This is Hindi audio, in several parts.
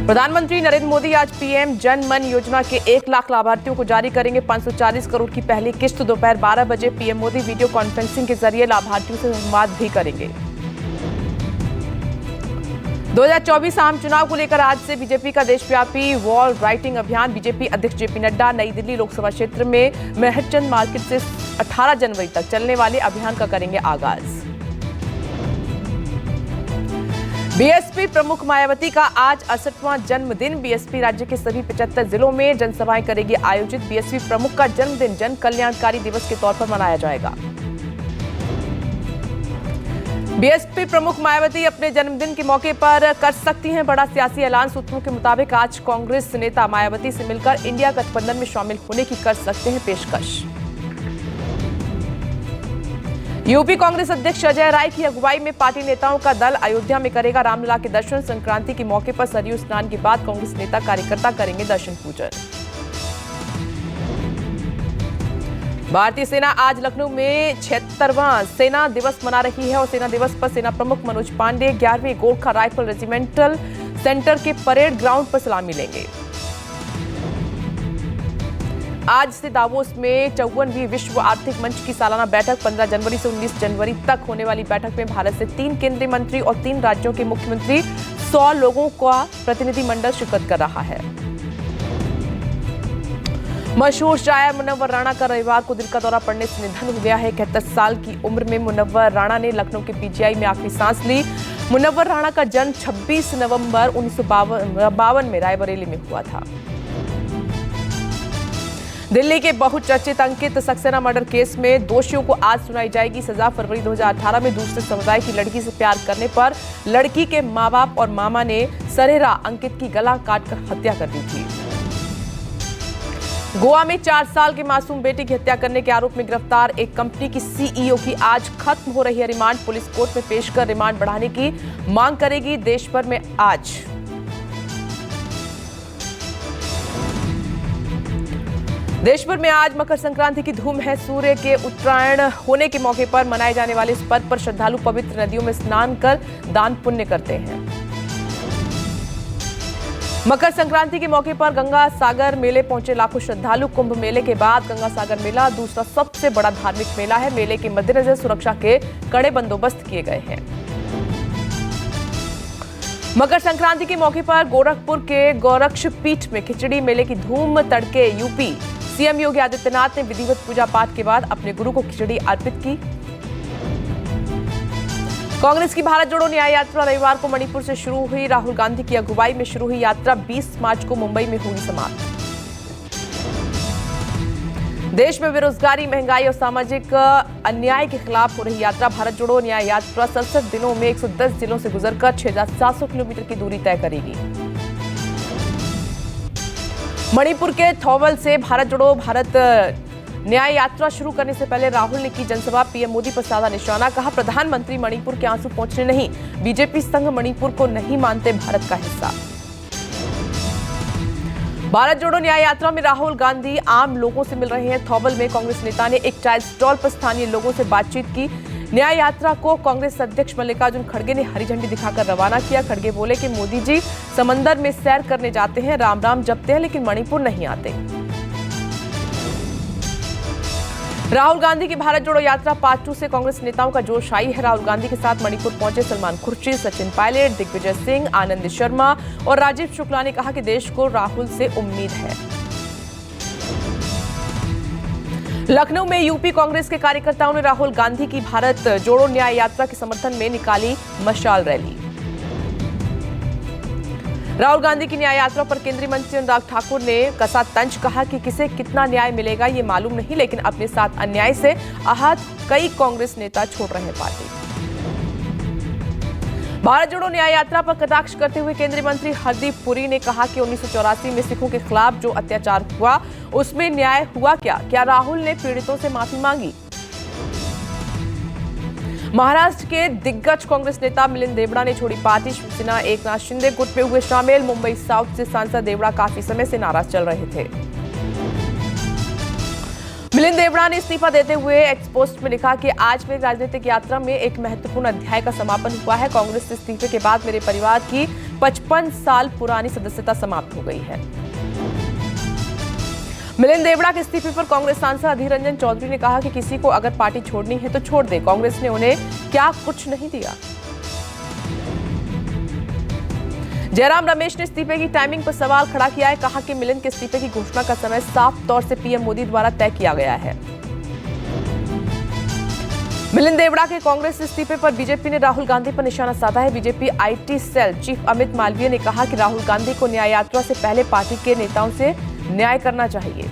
प्रधानमंत्री नरेंद्र मोदी आज पीएम जन मन योजना के 1 लाख लाभार्थियों को जारी करेंगे 540 करोड़ की पहली किस्त। दोपहर 12 बजे पीएम मोदी वीडियो कॉन्फ्रेंसिंग के जरिए लाभार्थियों से संवाद भी करेंगे। 2024 आम चुनाव को लेकर आज से बीजेपी का देशव्यापी वॉल राइटिंग अभियान। बीजेपी अध्यक्ष जेपी नड्डा नई दिल्ली लोकसभा क्षेत्र में मेहरचंद मार्केट से 18 जनवरी तक चलने वाले अभियान का करेंगे आगाज। बीएसपी प्रमुख मायावती का आज 68वां जन्मदिन। बीएसपी राज्य के सभी 75 जिलों में जनसभाएं करेगी आयोजित। बीएसपी प्रमुख का जन्मदिन जन कल्याणकारी दिवस के तौर पर मनाया जाएगा। बीएसपी प्रमुख मायावती अपने जन्मदिन के मौके पर कर सकती हैं बड़ा सियासी ऐलान। सूत्रों के मुताबिक आज कांग्रेस नेता मायावती से मिलकर इंडिया गठबंधन में शामिल होने की कर सकते हैं पेशकश। यूपी कांग्रेस अध्यक्ष अजय राय की अगुवाई में पार्टी नेताओं का दल अयोध्या में करेगा रामलला के दर्शन। संक्रांति के मौके पर सरयू स्नान के बाद कांग्रेस नेता कार्यकर्ता करेंगे दर्शन पूजन। भारतीय सेना आज लखनऊ में 76वां सेना दिवस मना रही है और सेना दिवस पर सेना प्रमुख मनोज पांडे 11वीं गोरखा राइफल रेजिमेंटल सेंटर के परेड ग्राउंड पर सलामी लेंगे। आज से दावोस में 54वीं विश्व आर्थिक मंच की सालाना बैठक 15 जनवरी से 19 जनवरी तक होने वाली बैठक में भारत से 3 केंद्रीय मंत्री और 3 राज्यों के मुख्यमंत्री 100 लोगों का प्रतिनिधिमंडल शिरकत कर रहा है। मशहूर शायर मुनव्वर राणा का रविवार को दिल का दौरा पड़ने से निधन हो गया है। 71 साल की उम्र में मुनव्वर राणा ने लखनऊ के पीजीआई में आखिरी सांस ली। मुनव्वर राणा का जन्म 26 नवंबर 1952 में रायबरेली में हुआ था। दिल्ली के बहुचर्चित अंकित सक्सेना मर्डर केस में दोषियों को आज सुनाई जाएगी सजा। फरवरी 2018 में दूसरे समुदाय की लड़की से प्यार करने पर लड़की के मां बाप और मामा ने सरेरा अंकित की गला काटकर हत्या कर दी थी। गोवा में 4 साल के मासूम बेटे की हत्या करने के आरोप में गिरफ्तार एक कंपनी की सीईओ की आज खत्म हो रही है रिमांड। पुलिस कोर्ट में पेश कर रिमांड बढ़ाने की मांग करेगी। देश भर में आज मकर संक्रांति की धूम है। सूर्य के उत्तरायण होने के मौके पर मनाए जाने वाले इस पर्व पर श्रद्धालु पवित्र नदियों में स्नान कर दान पुण्य करते हैं। मकर संक्रांति के मौके पर गंगा सागर मेले पहुंचे लाखों श्रद्धालु। कुंभ मेले के बाद गंगा सागर मेला दूसरा सबसे बड़ा धार्मिक मेला है। मेले के मद्देनजर सुरक्षा के कड़े बंदोबस्त किए गए हैं। मकर संक्रांति के मौके पर गोरखपुर के गोरक्षपीठ में खिचड़ी मेले की धूम। तड़के यूपी सीएम योगी आदित्यनाथ ने विधिवत पूजा पाठ के बाद अपने गुरु को खिचड़ी अर्पित की। कांग्रेस की भारत जोड़ो न्याय यात्रा रविवार को मणिपुर से शुरू हुई। राहुल गांधी की अगुवाई में शुरू हुई यात्रा 20 मार्च को मुंबई में होगी समाप्त। देश में बेरोजगारी, महंगाई और सामाजिक अन्याय के खिलाफ हो रही यात्रा भारत जोड़ो न्याय यात्रा 67 दिनों में 110 जिलों से गुजरकर 6700 किलोमीटर की दूरी तय करेगी। मणिपुर के थौबल से भारत जोड़ो भारत न्याय यात्रा शुरू करने से पहले राहुल ने की जनसभा। पीएम मोदी पर साधा निशाना। कहा प्रधानमंत्री मणिपुर के आंसू पोंछने नहीं, बीजेपी संघ मणिपुर को नहीं मानते भारत का हिस्सा। भारत जोड़ो न्याय यात्रा में राहुल गांधी आम लोगों से मिल रहे हैं। थौबल में कांग्रेस नेता ने एक चाय स्टॉल पर स्थानीय लोगों से बातचीत की। न्याय यात्रा को कांग्रेस अध्यक्ष मल्लिकार्जुन खड़गे ने हरी झंडी दिखाकर रवाना किया। खड़गे बोले कि मोदी जी समंदर में सैर करने जाते हैं, राम राम जपते हैं, लेकिन मणिपुर नहीं आते। राहुल गांधी की भारत जोड़ो यात्रा पार्ट 2 से कांग्रेस नेताओं का जोश आई है। राहुल गांधी के साथ मणिपुर पहुंचे सलमान खुर्शीद, सचिन पायलट, दिग्विजय सिंह, आनंद शर्मा और राजीव शुक्ला ने कहा कि देश को राहुल से उम्मीद है। लखनऊ में यूपी कांग्रेस के कार्यकर्ताओं ने राहुल गांधी की भारत जोड़ो न्याय यात्रा के समर्थन में निकाली मशाल रैली। राहुल गांधी की न्याय यात्रा पर केंद्रीय मंत्री अनुराग ठाकुर ने कसा तंज। कहा कि किसे कितना न्याय मिलेगा ये मालूम नहीं, लेकिन अपने साथ अन्याय से आहत कई कांग्रेस नेता छोड़ रहे हैं पार्टी। भारत जोड़ो न्याय यात्रा पर कटाक्ष करते हुए केंद्रीय मंत्री हरदीप पुरी ने कहा कि 1984 में सिखों के खिलाफ जो अत्याचार हुआ उसमें न्याय हुआ क्या राहुल ने पीड़ितों से माफी मांगी? महाराष्ट्र के दिग्गज कांग्रेस नेता मिलिंद देवड़ा ने छोड़ी पार्टी। शिवसेना एकनाथ शिंदे गुट में हुए शामिल। मुंबई साउथ से सांसद देवड़ा काफी समय से नाराज चल रहे थे। मिलिंद देवड़ा ने इस्तीफा देते हुए एक्स पोस्ट में लिखा कि आज मेरी राजनीतिक यात्रा में एक महत्वपूर्ण अध्याय का समापन हुआ है। कांग्रेस से इस्तीफे के बाद मेरे परिवार की 55 साल पुरानी सदस्यता समाप्त हो गई है। मिलिंद देवड़ा के इस्तीफे पर कांग्रेस सांसद अधीर रंजन चौधरी ने कहा कि किसी को अगर पार्टी छोड़नी है तो छोड़ दे, कांग्रेस ने उन्हें क्या कुछ नहीं दिया। जयराम रमेश ने इस्तीफे की टाइमिंग पर सवाल खड़ा किया है, कहा कि मिलिंद के इस्तीफे की घोषणा का समय साफ तौर से पीएम मोदी द्वारा तय किया गया है। मिलिंद देवड़ा के कांग्रेस इस्तीफे पर बीजेपी ने राहुल गांधी पर निशाना साधा है। BJP IT cell chief Amit Malviya ने कहा कि राहुल गांधी को न्याय यात्रा से पहले पार्टी के नेताओं से न्याय करना चाहिए।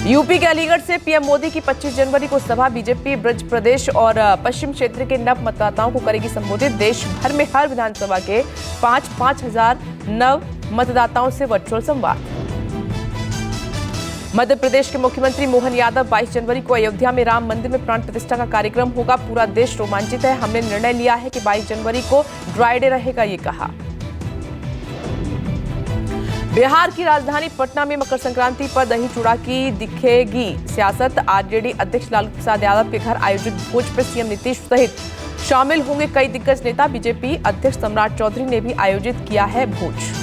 यूपी के अलीगढ़ से पीएम मोदी की 25 जनवरी को सभा, बीजेपी ब्रज प्रदेश और पश्चिम क्षेत्र के नव मतदाताओं को करेगी संबोधित। देश भर में हर विधानसभा के 5-5 हजार नव मतदाताओं से वर्चुअल संवाद। मध्य प्रदेश के मुख्यमंत्री मोहन यादव 22 जनवरी को अयोध्या में राम मंदिर में प्राण प्रतिष्ठा का कार्यक्रम होगा। पूरा देश रोमांचित है, हमने निर्णय लिया है कि 22 जनवरी को ड्राई डे रहेगा, ये कहा। बिहार की राजधानी पटना में मकर संक्रांति पर दही चूड़ा की दिखेगी सियासत। आरजेडी अध्यक्ष लालू प्रसाद यादव के घर आयोजित भोज पर सीएम नीतीश सहित शामिल होंगे कई दिग्गज नेता। बीजेपी अध्यक्ष सम्राट चौधरी ने भी आयोजित किया है भोज।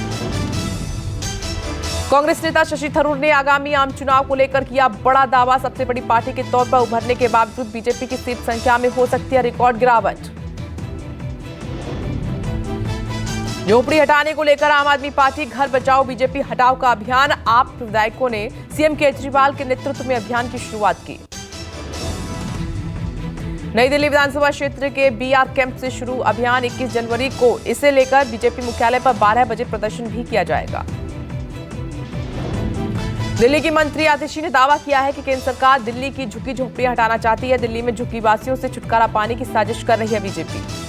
कांग्रेस नेता शशि थरूर ने आगामी आम चुनाव को लेकर किया बड़ा दावा। सबसे बड़ी पार्टी के तौर पर उभरने के बावजूद बीजेपी की सीट संख्या में हो सकती है रिकॉर्ड गिरावट। झोपड़ी हटाने को लेकर आम आदमी पार्टी घर बचाओ बीजेपी हटाओ का अभियान। आप विधायकों ने सीएम केजरीवाल के नेतृत्व में अभियान की शुरुआत की। नई दिल्ली विधानसभा क्षेत्र के बीआर कैंप से शुरू अभियान। 21 जनवरी को इसे लेकर बीजेपी मुख्यालय पर 12 बजे प्रदर्शन भी किया जाएगा। दिल्ली की मंत्री आतिशी ने दावा किया है कि केंद्र सरकार दिल्ली की झुग्गी झोपड़ियां हटाना चाहती है। दिल्ली में झुग्गी वासियों से छुटकारा पाने की साजिश कर रही है बीजेपी।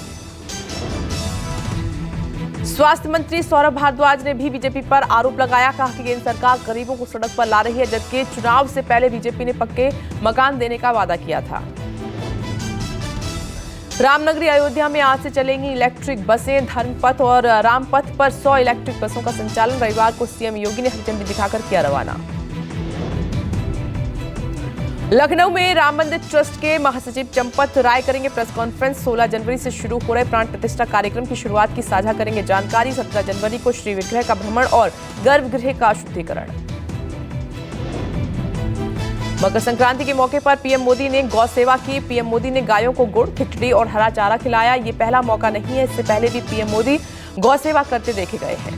स्वास्थ्य मंत्री सौरभ भारद्वाज ने भी बीजेपी पर आरोप लगाया, कहा कि केंद्र सरकार गरीबों को सड़क पर ला रही है, जबकि चुनाव से पहले बीजेपी ने पक्के मकान देने का वादा किया था। रामनगरी अयोध्या में आज से चलेंगी इलेक्ट्रिक बसें। धर्मपथ और रामपथ पर 100 इलेक्ट्रिक बसों का संचालन। रविवार को सीएम योगी ने हरी झंडी दिखाकर किया रवाना। लखनऊ में राम मंदिर ट्रस्ट के महासचिव चंपत राय करेंगे प्रेस कॉन्फ्रेंस। 16 जनवरी से शुरू हो रहे प्राण प्रतिष्ठा कार्यक्रम की शुरुआत की साझा करेंगे जानकारी। 17 जनवरी को श्री विग्रह का भ्रमण और गर्भगृह का शुद्धिकरण। मकर संक्रांति के मौके पर पीएम मोदी ने गौ सेवा की। पीएम मोदी ने गायों को गुड़, खिचड़ी और हरा चारा खिलाया। ये पहला मौका नहीं है, इससे पहले भी पीएम मोदी गौ सेवा करते देखे गए हैं।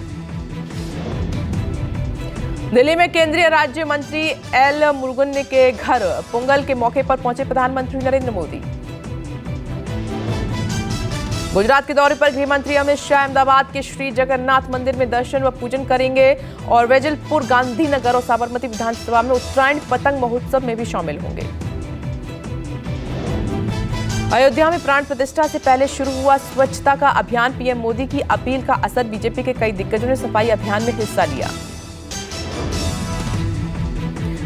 दिल्ली में केंद्रीय राज्य मंत्री एल मुरुगन के घर पोंगल के मौके पर पहुंचे प्रधानमंत्री नरेंद्र मोदी। गुजरात के दौरे पर गृह मंत्री अमित शाह अहमदाबाद के श्री जगन्नाथ मंदिर में दर्शन व पूजन करेंगे और वेजलपुर, गांधीनगर और साबरमती विधानसभा में उत्तरायण पतंग महोत्सव में भी शामिल होंगे। अयोध्या में प्राण प्रतिष्ठा से पहले शुरू हुआ स्वच्छता का अभियान। पीएम मोदी की अपील का असर, बीजेपी के कई दिग्गजों ने सफाई अभियान में हिस्सा लिया।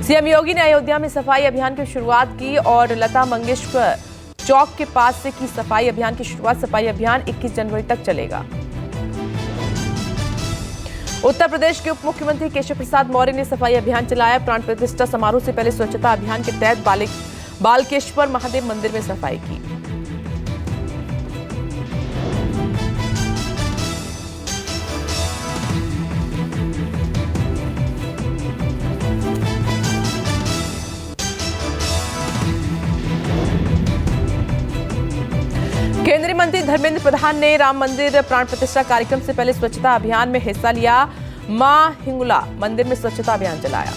सीएम योगी ने अयोध्या में सफाई अभियान की शुरुआत की और लता मंगेशकर चौक के पास से की सफाई अभियान की शुरुआत। सफाई अभियान 21 जनवरी तक चलेगा। उत्तर प्रदेश के उप मुख्यमंत्री केशव प्रसाद मौर्य ने सफाई अभियान चलाया। प्राण प्रतिष्ठा समारोह से पहले स्वच्छता अभियान के तहत बालकेश्वर महादेव मंदिर में सफाई की। केंद्रीय मंत्री धर्मेंद्र प्रधान ने राम मंदिर प्राण प्रतिष्ठा कार्यक्रम से पहले स्वच्छता अभियान में हिस्सा लिया। मां हिंगुला मंदिर में स्वच्छता अभियान चलाया।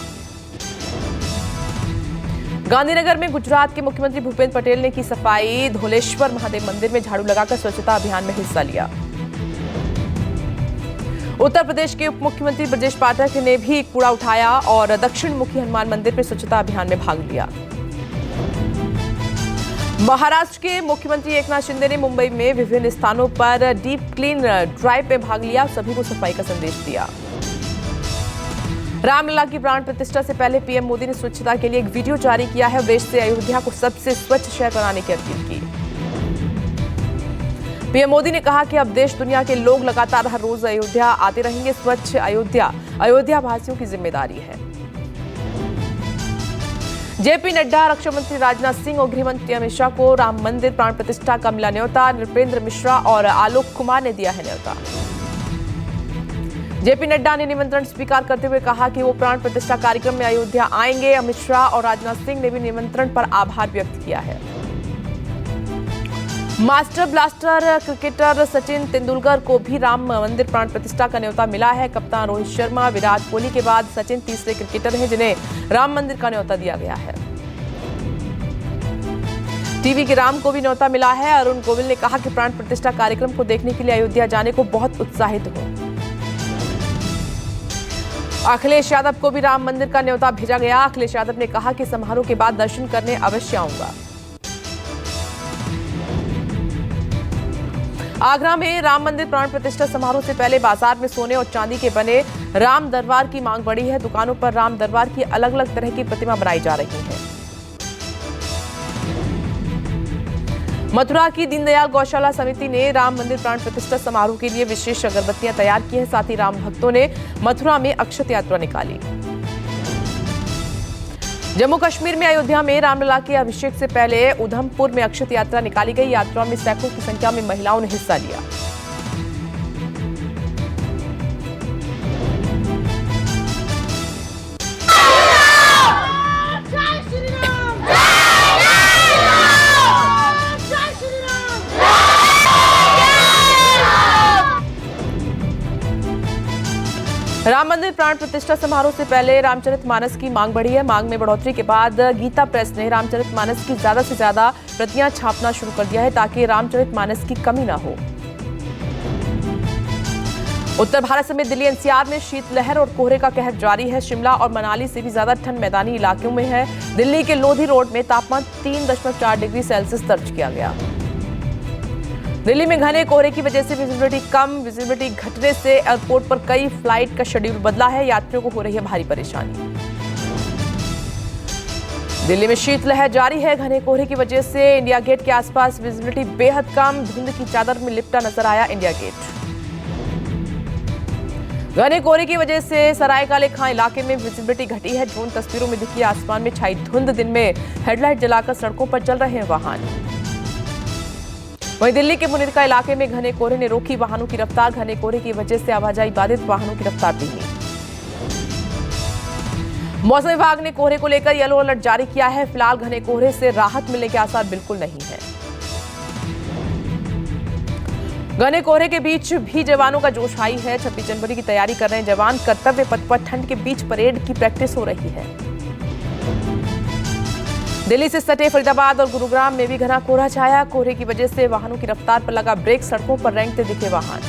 गांधीनगर में गुजरात के मुख्यमंत्री भूपेंद्र पटेल ने की सफाई। धौलेश्वर महादेव मंदिर में झाड़ू लगाकर स्वच्छता अभियान में हिस्सा लिया। उत्तर प्रदेश के उप मुख्यमंत्री ब्रजेश पाठक ने भी कूड़ा उठाया और दक्षिण मुखी हनुमान मंदिर में स्वच्छता अभियान में भाग लिया। महाराष्ट्र के मुख्यमंत्री एकनाथ शिंदे ने मुंबई में विभिन्न स्थानों पर डीप क्लीन ड्राइव में भाग लिया, सभी को सफाई का संदेश दिया। रामलला की प्राण प्रतिष्ठा से पहले पीएम मोदी ने स्वच्छता के लिए एक वीडियो जारी किया है। देश से अयोध्या को सबसे स्वच्छ शहर बनाने की अपील की। पीएम मोदी ने कहा कि अब देश दुनिया के लोग लगातार हर रोज अयोध्या आते रहेंगे। स्वच्छ अयोध्या अयोध्या वासियों की जिम्मेदारी है। जेपी नड्डा, रक्षा मंत्री राजनाथ सिंह और गृह मंत्री अमित शाह को राम मंदिर प्राण प्रतिष्ठा का मिला न्योता। नृपेंद्र मिश्रा और आलोक कुमार ने दिया है न्योता। जेपी नड्डा ने निमंत्रण स्वीकार करते हुए कहा कि वो प्राण प्रतिष्ठा कार्यक्रम में अयोध्या आएंगे। अमित शाह और राजनाथ सिंह ने भी निमंत्रण पर आभार व्यक्त किया है। Master blaster cricketer Sachin Tendulkar को भी राम मंदिर प्राण प्रतिष्ठा का न्योता मिला है। कप्तान रोहित शर्मा, विराट कोहली के बाद सचिन तीसरे क्रिकेटर हैं जिन्हें राम मंदिर का न्योता दिया गया है। टीवी के राम को भी न्योता मिला है। अरुण गोविल ने कहा कि प्राण प्रतिष्ठा कार्यक्रम को देखने के लिए अयोध्या जाने को बहुत उत्साहित हूं। अखिलेश यादव को भी राम मंदिर का न्योता भेजा गया। अखिलेश यादव ने कहा कि समारोह के बाद दर्शन करने अवश्य आऊंगा। आगरा में राम मंदिर प्राण प्रतिष्ठा समारोह से पहले बाजार में सोने और चांदी के बने राम दरबार की मांग बढ़ी है। दुकानों पर राम दरबार की अलग अलग तरह की प्रतिमा बनाई जा रही है। मथुरा की दीनदयाल गौशाला समिति ने राम मंदिर प्राण प्रतिष्ठा समारोह के लिए विशेष अगरबत्तियां तैयार की हैं। साथ ही राम भक्तों ने मथुरा में अक्षत यात्रा निकाली। जम्मू कश्मीर में अयोध्या में रामलला के अभिषेक से पहले उधमपुर में अक्षत यात्रा निकाली गई। यात्रा में सैकड़ों की संख्या में महिलाओं ने हिस्सा लिया। राम मंदिर प्राण प्रतिष्ठा समारोह से पहले रामचरितमानस की मांग बढ़ी है। मांग में बढ़ोतरी के बाद गीता प्रेस ने रामचरितमानस की ज्यादा से ज्यादा प्रतियां छापना शुरू कर दिया है ताकि रामचरितमानस की कमी ना हो। उत्तर भारत समेत दिल्ली एनसीआर में शीतलहर और कोहरे का कहर जारी है। शिमला और मनाली से भी ज्यादा ठंड मैदानी इलाकों में है। दिल्ली के लोधी रोड में तापमान 3.4 डिग्री सेल्सियस दर्ज किया गया। दिल्ली में घने कोहरे की वजह से विजिबिलिटी घटने से एयरपोर्ट पर कई फ्लाइट का शेड्यूल बदला है। यात्रियों को हो रही है भारी परेशानी। दिल्ली में शीतलहर जारी है। घने कोहरे की वजह से इंडिया गेट के आसपास विजिबिलिटी बेहद कम, धुंध की चादर में लिपटा नजर आया इंडिया गेट। घने कोहरे की वजह से सरायकाले खां इलाके में विजिबिलिटी घटी है। ड्रोन तस्वीरों में दिखी आसमान में छाई धुंध। दिन में हेडलाइट जलाकर सड़कों पर चल रहे हैं वाहन। वहीं दिल्ली के मुनिरका इलाके में घने कोहरे ने रोकी वाहनों की रफ्तार। घने कोहरे की वजह से आवाजाही बाधित, वाहनों की रफ्तार धीमी। मौसम विभाग ने कोहरे को लेकर येलो अलर्ट जारी किया है। फिलहाल घने कोहरे से राहत मिलने के आसार बिल्कुल नहीं है। घने कोहरे के बीच भी जवानों का जोश हाई है। 26 जनवरी की तैयारी कर रहे हैं जवान। कर्तव्य पथ पर ठंड के बीच परेड की प्रैक्टिस हो रही है। दिल्ली से सटे फरीदाबाद और गुरुग्राम में भी घना कोहरा छाया। कोहरे की वजह से वाहनों की रफ्तार पर लगा ब्रेक। सड़कों पर रेंगते दिखे वाहन।